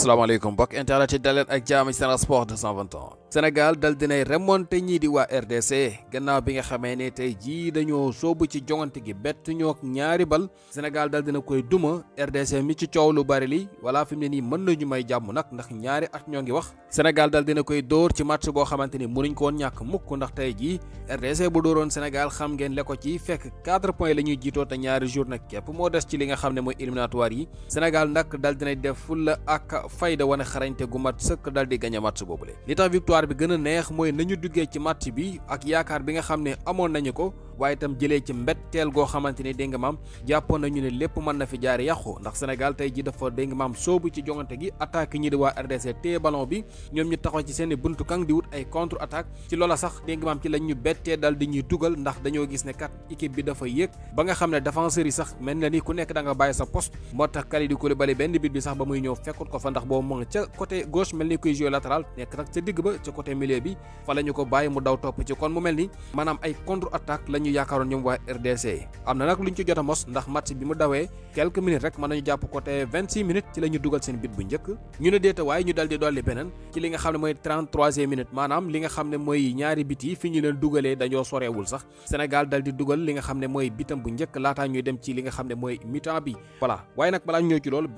salaamaaleykum mbokk internet yi daleen ak jaam ci Sen Sport 221 Sénégal dal dinay remonté ñii di waa RDC gannaaw bi nga xamee ne tey jii dañoo soobu ci jongante gi bett ñoo ñaari bal Sénégal dal dina koy duma RDC mi ci coow lu bari li wala fi mu ne nii mën nañu may jàmm nag ndax ñaari at ñoo ngi wax Sénégal dal dina koy dóor ci match boo xamante ni mënuñ ko woon ñàkk mukk ndax tey jii RDC bu dóoroon Sénégal xam ngeen le ko ci fekk 4 points la ñuy jiitoo te ñaari jour nag képp moo des ci li nga xam ne mooy éliminatoire yi Sénégal nag dal dinay def fulla ak fayda wane xarañte gu mat sëkk dal di gagné match boobule li tax victoire bi gën a neex mooy nañu duggee ci match bi ak yaakaar bi nga xam ne amoon nañu ko waaye itam jëlee ci mbetteel goo xamante ni dégg nga maam jàppoon nañu ne lépp mën na fi jaari yàqu ndax Sénégal tey ji dafa dégg nga maam soobu ci jongante gi attaque ñi di waa RDC téye ballon bi ñoom ñu taxaw ci seen buntu kang di wut ay contre attaque ci loola sax dégg nga maam ci lañ ñu bettee dal di ñuy dugal ndax dañoo gis ne kat équipe bi dafa yéeg ba nga xam ne défenseurs yi sax mel na ni ku nekk da nga bàyyi sa poste moo tax Kalidou Koulibaly benn bit bi sax ba muy ñëw fekkut ko fa ndax boobu mu nga ca côté gauche mel ni kuy jouer latéral nekk nag ca digg ba ca côté milieu bi fa la ñu ko bàyyi mu daw topp ci kon mu mel ni maanaam ay contre attaque la ñu yaakaaroon ñoom waa RDC am na nag luñ ci jot a mos ndax match bi mu dawee quelques minutes rek mën nañu jàpp côté 26 minutes ci la ñu dugal seen bit bu njëkk ñu ne déeta waaye ñu dal di dolli beneen ci li nga xam ne mooy 33e minute maanaam li nga xam ne mooy ñaari bit yi fi ñu leen dugalee dañoo soreewul sax Sénégal dal di dugal li nga xam ne mooy bitam bu njëkk laataa ñuy dem ci li nga xam ne mooy mi-temps bi voilà waaye nag balaa ñëw ci loolu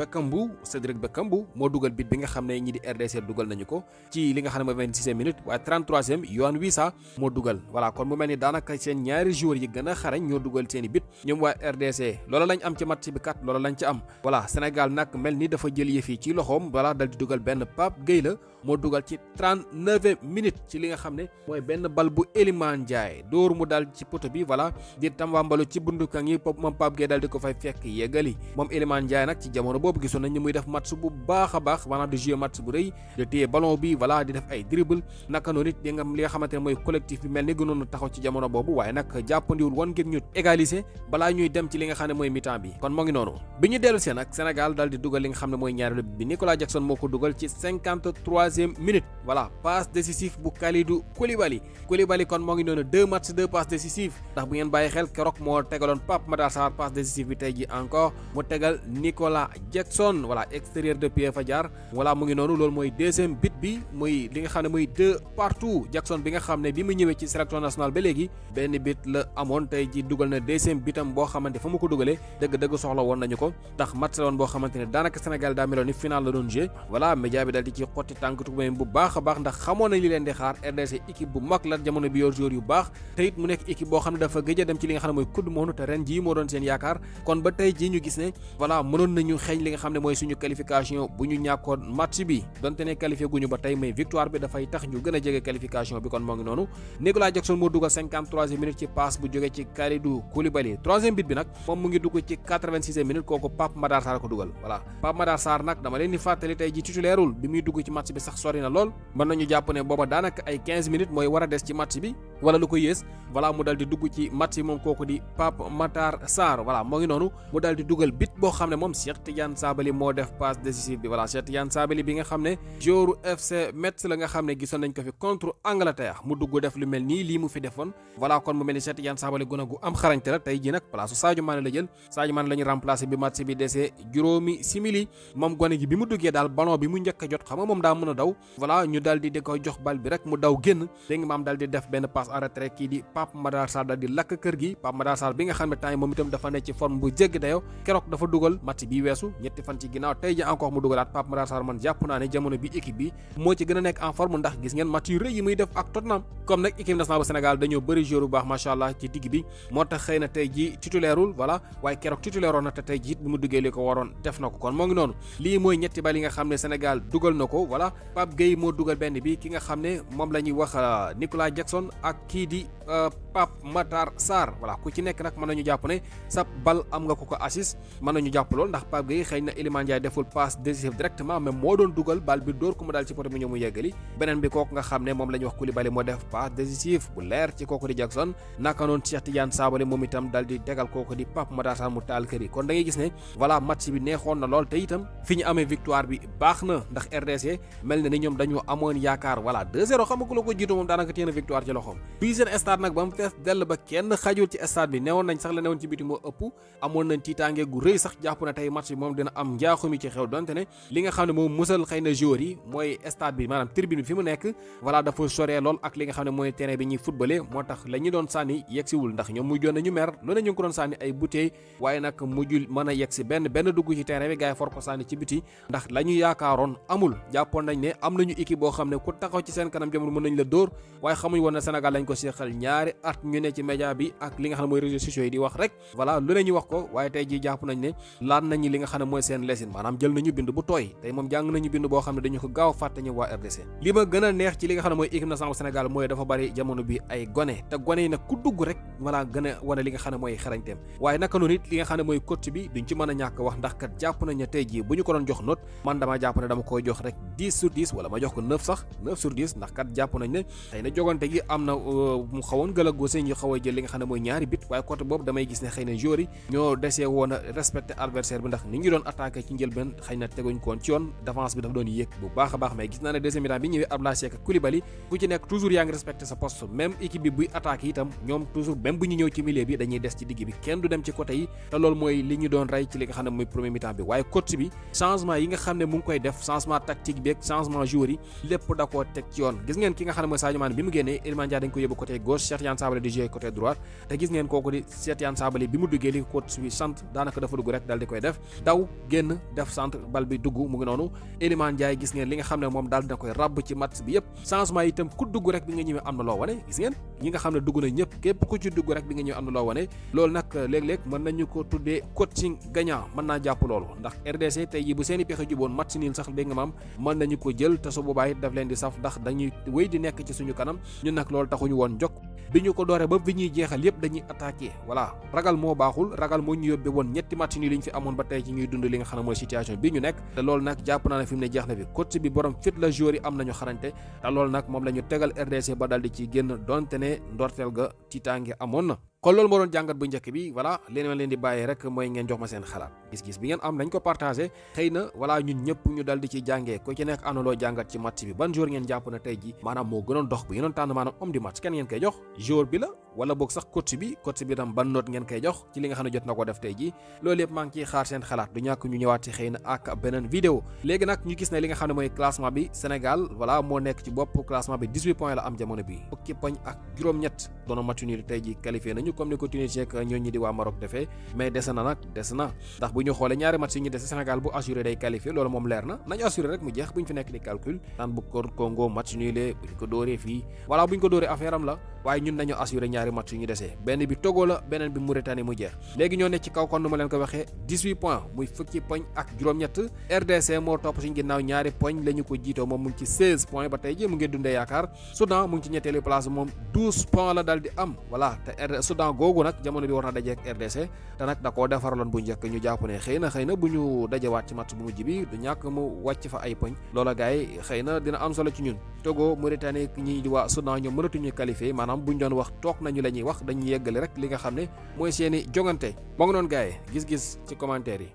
Cédric Bakambu moo dugal bit bi nga xam ne ñi di RDC dugal nañu ko ci li nga xam ne mooy 26e minute waaye 33e Yohan Wissa moo dugal voilà kon mu mel ni daanaka seen ñaari joueurs yi gën a xarañ ñoo dugal seeni bit ñoom waa RDC loolu lañ am ci match bi kat loolu lañ ci am voilà Sénégal nag mel ni dafa jël yëf yi ci loxoom voilà dal di dugal benn Pape Gueye la moo dugal ci 39e minute ci li nga xam ne mooy benn bal bu Elimane Ndiaye dóor mu dal ci poto bi voilà di tamwambalu ci bundukan yi moom Pape Gueye dal di ko fay fekk yeggali moom Elimane Ndiaye nag ci jamono boobu gisoon nañ ni muy def match bu baax a baax maanaam di jouer match bu rëy de téye ballon bi voilà di def ay dribble naka noonu it di nga li nga xamante ne mooy collectif bi mel ni gënoon a taxaw ci jamono boobu waaye nag jàppandiwul woon ngir ñu égaliser balaa ñuy dem ci li nga xam ne mooy mi-temps bi kon moo ngi noonu bi ñu dellu see nag Sénégal dal di dugal li nga xam ne mooy ñaareelu bi Nicolas Jackson moo ko dugal ci 53e minute voilà passe décisif bu Kalidou Koulibaly kon moo ngi noonu 2 matchs 2 passes décisives ndax bu ngeen bàyyi xel keroog moo tegaloon Pape Matar Sarr passe décisif bi tey ji encore mu tegal Nicolas Jackson voilà extérieur de pied fa jaar voilà mu ngi noonu loolu mooy deuxième bit bi muy li nga xam ne mooy 2 partout Jackson bi nga xam ne bi mu ñëwee ci sélection nationale ba léegi benn bit la amoon tey ji dugal na deuxième bitam boo xamante fa mu ko dugalee dëgg-dëgg soxla woon nañu ko ndax match la woon boo xamante ne daanaka Sénégal daa meloon ni final la doon jouer voilà média bi dal di ci xotti tànk tubéy bu baax a baax ndax xamoon nañ li leen di xaar RDC équipe bu mag la jamono bi yor joueur yu baax te it mu nekk équipe boo xam ne dafa gëj a dem ci li nga xam ne mooy coupe du monde te ren jii moo doon seen yaakaar kon ba tey jii ñu gis ne voilà mënoon nañu xeeñ li nga xam ne mooy suñu qualification bu ñu ñàkkoon match bi donte ne qualifié guñu ba tey mais victoire bi dafay tax ñu gën a jege qualification bi kon moo ngi noonu Nicolas Jackson moo dugal 53e minute ci passe bu jóge ci Kalidou Koulibaly 3e bit bi nag moom mu ngi dugg ci 86e minute kooku Pape Matar Sarr ko dugal voilà Pape Matar Sarr nag dama leen di fàttali tey ji titulairul bi muy dugg ci match bi sax sori na lool mën nañu jàpp ne booba daanaka ay 15 minutes mooy war a des ci match bi wala lu ko yées voilà mu dal di dugg ci match bi moom kooku di Pape Matar Sarr voilà moo ngi noonu mu dal di dugal bit boo xam ne moom Cheikh Tidiane Sabaly moo def passe décisive bi voilà Cheikh Tidiane Sabaly bi nga xam ne joueur FC Metz la nga xam ne gisoon nañ ko fi contre Angleterre mu dugg def lu mel nii lii mu fi defoon voilà kon mu mel ni Cheikh Tidiane Sabaly gën a gu am xarañte la tey ji nag place Sadio Mané la jël Sadio Mané la ñu remplacé bi match bi desee juróomi simili moom gone gi bi mu duggee daal ballon bi mu njëkk a jot xam nga moom daa mën a daw voilà ñu dal di koy jox bal bi rek mu daw génn dégg nga maam dal di def benn passe en retrait kii di Pape Matar Sarr dal di lakk kër gi Pape Matar Sarr bi nga xam ne temps yi moom itam dafa nekk ci forme bu jéggi dayo keroog dafa dugal match bi weesu ñetti fan ci ginnaaw tey ji encore mu dugalaat Pape Matar Sarr man jàpp naa ne jamono bi équipe bi moo ci gën a nekk en forme ndax gis ngeen match yu rëy yi muy def ak Tottenham comme nag équipe nationale bu Sénégal dañoo bëri joueur bu baax macha allah ci digg bi moo tax xëy na tey ji titulaireul voilà waaye keroog titulaireoon na te tey ji bi mu duggee li ko waroon def na ko kon moo ngi noonu lii mooy ñetti bal yi nga xam ne Sénégal dugal na ko voilà Pape Gueye moo dugal benn bi ki nga xam ne moom la ñuy wax Nicolas Jackson ak kii di Pape Matar Sarr voilà ku ci nekk nag mën nañu jàpp ne sa bal am nga ko assist mën nañu jàpp lool ndax Pape Gueye xëy na Elimane Ndiaye deful passe décisive directement mais moo doon dugal bal bi dóor ko mu daal ci poto bi ñëw mu yeggali beneen bi kooku nga xam ne moom la ñuy wax Koulibaly moo def passe décisive bu leer ci kooku di Jackson naka noonu Cheikh Tidiane Sabaly moom itam dal di tegal kooku di Pape Matar Sarr mu taal kër yi kon da ngay gis ne voilà match bi neexoon na lool te itam fi ñu amee victoire bi baax na ndax RDC mel na ni ñoom dañoo amoon yaakaar voilà 2-0 xam nga ku la ko jiitu moom daanaka téye na victoire ci loxoom fii seen stade nag ba mu fees dell ba kenn xajul ci stade bi newoon nañ sax la newoon ci biti moo ëpp amoon nañ tiitaange gu rëy sax jàpp na tey match bi moom dina am njaaxumi ci xew donte ne li nga xam ne moom musal xëy na joueurs yi mooy stade bi maanaam tribune bi fi mu nekk voilà dafa soree lool ak li nga xam ne mooy terrain bi ñuy footballé moo tax la ñu doon sànni yegsiwul ndax ñoom mujjoon nañu mer lu ne ñu ngi ko doon sànni ay bouteilles waaye nag mujjul mën a yegsi benn dugg ci terrain bi gars yi for ko sànni ci biti ndax la ñu yaakaaroon amul jàppoon nañ ne am nañu équipe boo xam ne ku taxaw ci seen kanam jamono mën nañ la dóor waaye xamuñ woon ne Sénégal lañ ko seexal ñaari at ñu ne ci média bi ak li nga xam ne mooy réseaux sociaux yi di wax rek voilà lu ne ñu wax ko waaye tey ji jàpp nañ ne laan nañu li nga xam ne mooy seen lesin maanaam jël nañu bind bu tooy tey moom jàng nañu bind boo xam ne dañu ko gaaw fàtte ñu waa RDC li ma gën a neex ci li nga xam ne mooy équipe nationale Sénégal mooy dafa bari jamono bi ay gone te gone yi nag ku dugg rek voilà gën a wane li nga xam ne mooy xarañteem waaye naka noonu it li nga xam ne mooy coach bi duñ ci mën a ñàkk wax ndax kat jàpp nañ ne tey jii bu ñu ko doon jox note man dama jàpp ne dama koy jox rek 10 sur 10 wala ma jox ko 9 sax 9 sur 10 ndax kat jàpp nañ ne xëy na jogante gi am na mu xawoon gël a góose ñu xaw a jël li nga xam ne mooy ñaari bit waaye côté boobu damay gis ne xëy na joueurs yi ñoo desee woon a respecté adversaire bi ndax ni ñu doon attaqué ci njëlbeen xëy na teguñ koon ci yoon défense bi dafa doon yéeg bu baax a baax mais gis naa ne deuxième mi-temps bi ñëwee Abdoulaye Seck ak Koulibaly ku ci nekk toujours yaa ngi respecté sa poste même équipe bi buy attaqué itam ñoom toujours même bu ñu ñëw ci milieu bi dañuy des ci digg bi kenn du dem ci côté yi te loolu mooy li ñu doon rey ci li nga xam ne mooy premier mi-temps bi waaye coach bi changement yi nga xam ne mu ngi koy def changement tactique bi ak changement joueur yi lépp da koo teg ci yoon gis ngeen ki nga xam ne mooy Sadio Mané bi mu génnee Iliman Ndiaye dañ ko yóbbu côté gauche Cheikh Tidiane Sabaly di jouer côté droite te gis ngeen kooku di Cheikh Tidiane Sabaly bi mu duggee li coach bi sant daanaka dafa dugg rek dal di koy def daw génn def centre bal bi dugg mu ngi noonu Iliman Ndiaye gis ngeen li nga xam ne moom daal dina koy rabb ci match bi yëpp changement yi itam ku dugg rek bi nga ñëwee am na loo wane gis ngeen ñi nga xam ne dugg na ñëpp képp ku ci dugg rek bi nga ñëwee am na loo wane loolu nag léeg-léeg mën nañu ko tuddee coaching gagnant mën naa jàpp loolu ndax RDC tey yi bu seeni pexe juboon match niil sax dégg nga maam mën nañu ko jël te su boobaa it daf leen di saf ndax dañuy wéy di nekk ci suñu kanam ñun nag loolu taxuñu woon jog bi ñu ko dooree ba bi ñuy jeexal yëpp dañuy attaqué voilà ragal moo baaxul ragal moo ñu yóbbee woon ñetti match nii li ñu fi amoon ba tey ci ñuy dund li nga xam ne mooy situation bi ñu nekk te loolu nag jàpp naa ne fi mu ne jeex na fi coach bi borom fit la joueur yi am nañu xarañte te loolu nag moom la ñu tegal RDC ba daldi ci génn donte ne ndorteel ga tiitaange amoon na kon loolu moo doon jàngat bu njëkk bi voilà leen ma leen di bàyyi rek mooy ngeen jox ma seen xalaat gis-gis bi ngeen am nañ ko partagé xëy na voilà ñun ñëpp ñu dal di ci jàngee ku ci nekk analoo jàngat ci match bi ban joueur ngeen jàpp na tey ji maanaam moo gënoon dox bu ngeen tànn maanaam homme du match kenn ngeen koy jox joueur bi la wala boog sax coach bi tam ban note ngeen koy jox ci li nga xam ne jot na ko def tey ji loolu yëpp maa ngi ciy xaar seen xalaat du ñàkk ñu ñëwaat ci xëy na ak beneen vidéo léegi nag ñu gis ne li nga xam ne mooy classement bi Sénégal voilà moo nekk ci bopp classement bi 18 points la am jamono bi fukki poñ ak juróom-ñett doona match nul tey ji qualifié nañu comme ni ko Tunisie ak ñooñu di waa Maroc defee mais des na ndax bu ñu xoolee ñaari match yi ñu dese Sénégal bu assuré day qualifié loolu moom leer na nañu assuré rek mu jeex bu ñu fi nekk di calcul naan bu ko Congo match nul bu ñu ko dóoree fii voilà bu ñu ko dóoree affaire am la waaye ñun nañu assuré ñaari match yu ñu desee benn bi Togo la beneen bi Mauritanie mu jeex léegi ñoo nekk ci kaw kon nu ma leen ko waxee 18 points muy fukki poñ ak juróom-ñett RDC moo topp suñu ginnaaw ñaari poñ la ñu ko jiitoo moom mu ngi ci 16 points ba tey ji mu ngi dundee yaakaar Soudan mu ngi ci ñetteelu place moom 12 points la dal di am voilà te Soudan googu nag jamono bi war na dajeek RDC te nag da koo defaraloon bu njëkk ñu jàpp ne xëy na bu ñu dajewaat ci match bu mujj bi du ñàkk mu wàcc fa ay poñ loola gars yi xëy na dina am solo ci ñun Togo Mauritanie ñi di waa Soudan ñoom mënatuñu qualifié maanaam buñ doon wax toog nañu la ñuy wax dañuy yeggale rek li nga xam ne mooy seeni jongante moo ngi noonu gars yi gis-gis ci commentaire yi